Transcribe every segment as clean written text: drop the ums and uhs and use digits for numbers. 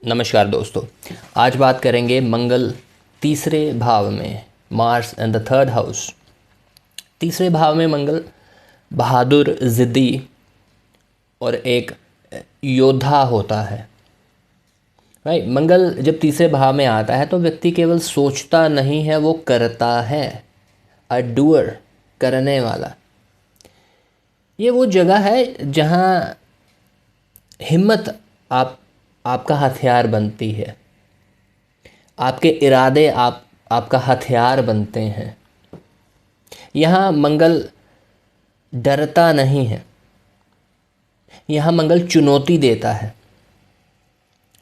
नमस्कार दोस्तों। आज बात करेंगे मंगल तीसरे भाव में, Mars and the third house. तीसरे भाव में मंगल बहादुर, ज़िद्दी और एक योद्धा होता है। राइट, मंगल जब तीसरे भाव में आता है तो व्यक्ति केवल सोचता नहीं है, वो करता है। अ डूअर, करने वाला। ये वो जगह है जहाँ हिम्मत आपका हथियार बनती है। आपके इरादे आपका हथियार बनते हैं। यहाँ मंगल डरता नहीं है, यहाँ मंगल चुनौती देता है।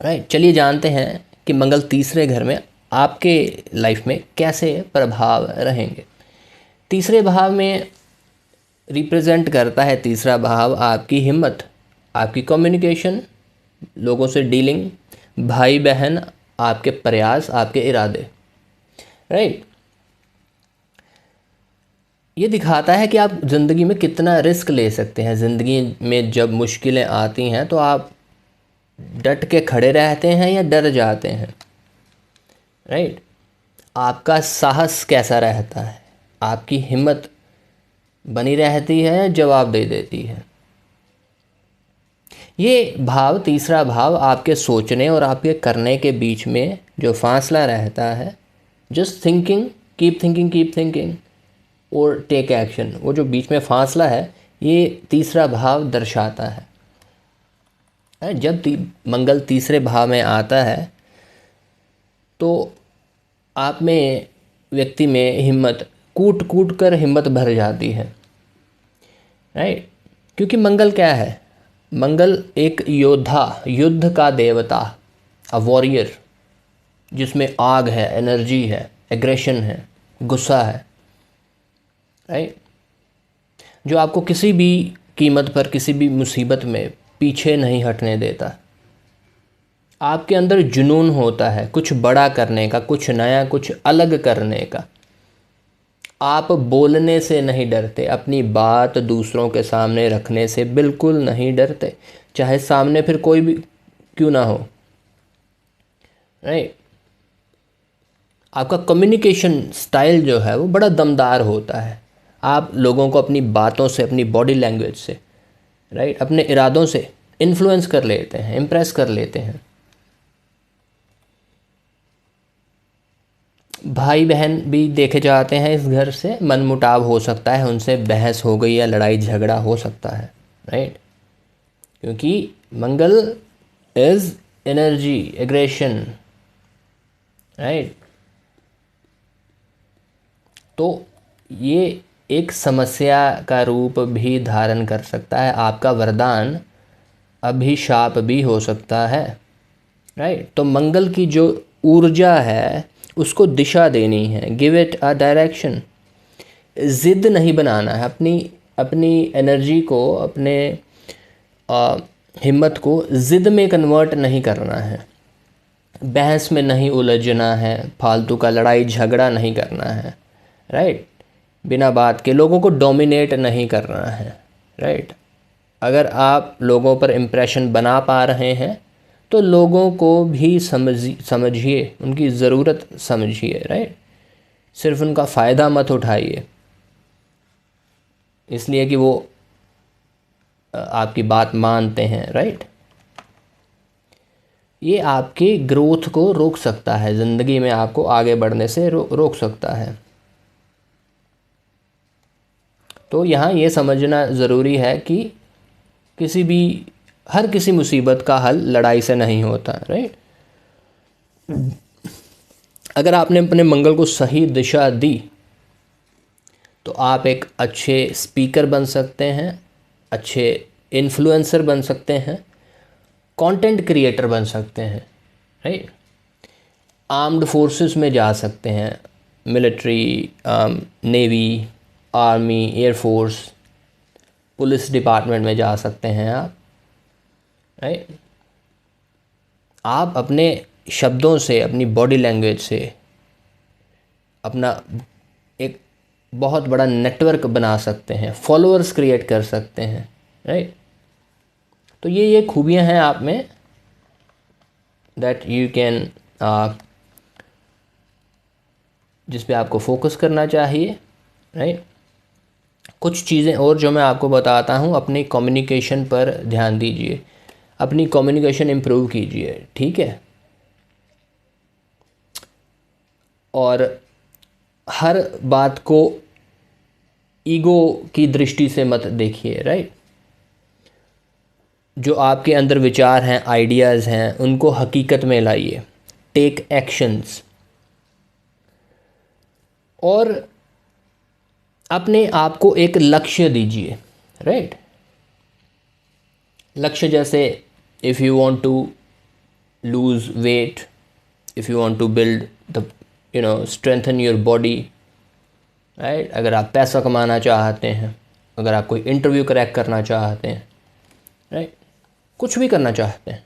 राइट, चलिए जानते हैं कि मंगल तीसरे घर में आपके लाइफ में कैसे प्रभाव रहेंगे। तीसरे भाव में रिप्रेजेंट करता है, तीसरा भाव आपकी हिम्मत, आपकी कम्युनिकेशन, लोगों से डीलिंग, भाई बहन, आपके प्रयास, आपके इरादे। राइट, ये दिखाता है कि आप ज़िंदगी में कितना रिस्क ले सकते हैं। ज़िंदगी में जब मुश्किलें आती हैं तो आप डट के खड़े रहते हैं या डर जाते हैं। राइट, आपका साहस कैसा रहता है, आपकी हिम्मत बनी रहती है, जवाब दे देती है। ये भाव, तीसरा भाव, आपके सोचने और आपके करने के बीच में जो फासला रहता है, just thinking, keep thinking, keep thinking और टेक एक्शन, वो जो बीच में फासला है, ये तीसरा भाव दर्शाता है। जब मंगल तीसरे भाव में आता है तो आप में, व्यक्ति में हिम्मत, कूट कूट कर हिम्मत भर जाती है। राइट, क्योंकि मंगल क्या है? मंगल एक योद्धा, युद्ध का देवता, अ वॉरियर, जिसमें आग है, एनर्जी है, एग्रेशन है, गुस्सा है। राइट, जो आपको किसी भी कीमत पर, किसी भी मुसीबत में पीछे नहीं हटने देता। आपके अंदर जुनून होता है कुछ बड़ा करने का, कुछ नया, कुछ अलग करने का। आप बोलने से नहीं डरते, अपनी बात दूसरों के सामने रखने से बिल्कुल नहीं डरते, चाहे सामने फिर कोई भी क्यों ना हो। राइट, आपका कम्युनिकेशन स्टाइल जो है वो बड़ा दमदार होता है। आप लोगों को अपनी बातों से, अपनी बॉडी लैंग्वेज से, राइट, अपने इरादों से इन्फ्लुएंस कर लेते हैं, इम्प्रेस कर लेते हैं। भाई बहन भी देखे जाते हैं इस घर से। मनमुटाव हो सकता है, उनसे बहस हो गई या लड़ाई झगड़ा हो सकता है। राइट, क्योंकि मंगल इज एनर्जी, एग्रेशन। राइट, तो ये एक समस्या का रूप भी धारण कर सकता है। आपका वरदान अभिशाप भी हो सकता है। राइट, तो मंगल की जो ऊर्जा है उसको दिशा देनी है, गिव इट अ डायरेक्शन। ज़िद नहीं बनाना है, अपनी अपनी एनर्जी को, अपने हिम्मत को ज़िद में कन्वर्ट नहीं करना है, बहस में नहीं उलझना है, फालतू का लड़ाई झगड़ा नहीं करना है। राइट, बिना बात के लोगों को डोमिनेट नहीं करना है। राइट, अगर आप लोगों पर इम्प्रेशन बना पा रहे हैं तो लोगों को भी समझिए, उनकी ज़रूरत समझिए। राइट, सिर्फ उनका फ़ायदा मत उठाइए इसलिए कि वो आपकी बात मानते हैं। राइट, ये आपकी ग्रोथ को रोक सकता है, ज़िंदगी में आपको आगे बढ़ने से रोक सकता है। तो यहाँ ये समझना ज़रूरी है कि हर किसी मुसीबत का हल लड़ाई से नहीं होता। राइट, अगर आपने अपने मंगल को सही दिशा दी तो आप एक अच्छे स्पीकर बन सकते हैं, अच्छे इन्फ्लुएंसर बन सकते हैं, कंटेंट क्रिएटर बन सकते हैं। राइट, आर्म्ड फोर्सेस में जा सकते हैं, military, navy, army, air force, police department में जा सकते हैं आप। राइट, आप अपने शब्दों से, अपनी बॉडी लैंग्वेज से अपना एक बहुत बड़ा नेटवर्क बना सकते हैं, फॉलोअर्स क्रिएट कर सकते हैं। राइट, तो ये खूबियां हैं आप में दैट यू कैन, जिस पे आपको फोकस करना चाहिए, राइट। कुछ चीज़ें और जो मैं आपको बताता हूँ, अपनी कम्युनिकेशन पर ध्यान दीजिए, अपनी कम्युनिकेशन इम्प्रूव कीजिए, ठीक है। और हर बात को ईगो की दृष्टि से मत देखिए, राइट। जो आपके अंदर विचार हैं, आइडियाज़ हैं, उनको हकीकत में लाइए, टेक एक्शंस। और अपने आप को एक लक्ष्य दीजिए, राइट। लक्ष्य जैसे if you want to lose weight, if you want to build the strengthen your body, right. अगर आप पैसा कमाना चाहते हैं, अगर आप कोई इंटरव्यू क्रैक करना चाहते हैं, राइट, कुछ भी करना चाहते हैं,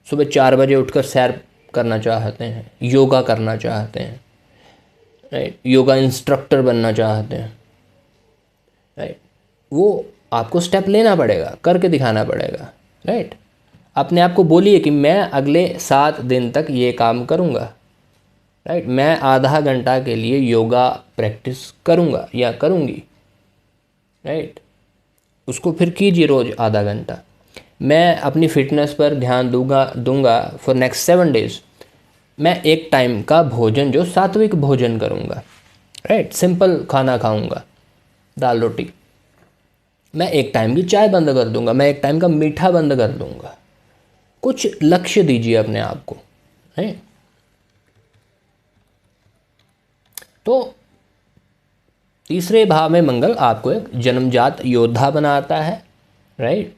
सुबह 4 बजे उठकर सैर करना चाहते हैं, योगा करना चाहते हैं, राइट, योगा इंस्ट्रक्टर बनना चाहते हैं, राइट, वो आपको स्टेप लेना पड़ेगा, करके दिखाना पड़ेगा, राइट। अपने आप को बोलिए कि मैं अगले 7 दिन तक ये काम करूँगा, राइट। मैं आधा घंटा के लिए योगा प्रैक्टिस करूँगा या करूँगी, राइट। उसको फिर कीजिए रोज़ आधा घंटा। मैं अपनी फ़िटनेस पर ध्यान दूंगा फॉर नेक्स्ट 7 डेज़। मैं एक टाइम का भोजन जो सात्विक भोजन करूँगा, राइट, सिंपल खाना खाऊँगा, दाल रोटी। मैं एक टाइम की चाय बंद कर दूँगा, मैं एक टाइम का मीठा बंद कर दूँगा। कुछ लक्ष्य दीजिए अपने आप को, राइट। तो तीसरे भाव में मंगल आपको एक जन्मजात योद्धा बनाता है, राइट।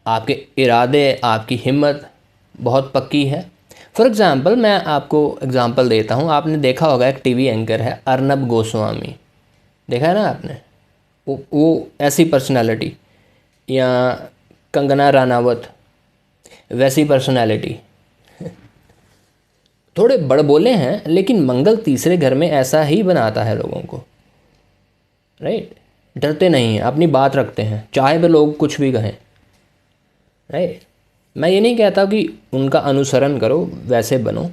आपके इरादे, आपकी हिम्मत बहुत पक्की है। फॉर एग्ज़ाम्पल मैं आपको एग्ज़ाम्पल देता हूँ। आपने देखा होगा एक टीवी एंकर है अर्नब गोस्वामी, देखा है ना आपने? वो ऐसी पर्सनालिटी, या कंगना रनावत वैसी पर्सनालिटी। थोड़े बड़बोले हैं, लेकिन मंगल तीसरे घर में ऐसा ही बनाता है लोगों को, राइट। डरते नहीं हैं, अपनी बात रखते हैं, चाहे वे लोग कुछ भी कहें, राइट। मैं ये नहीं कहता कि उनका अनुसरण करो, वैसे बनो।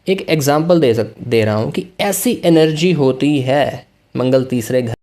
एक एग्ज़ाम्पल दे रहा हूँ कि ऐसी एनर्जी होती है मंगल तीसरे घर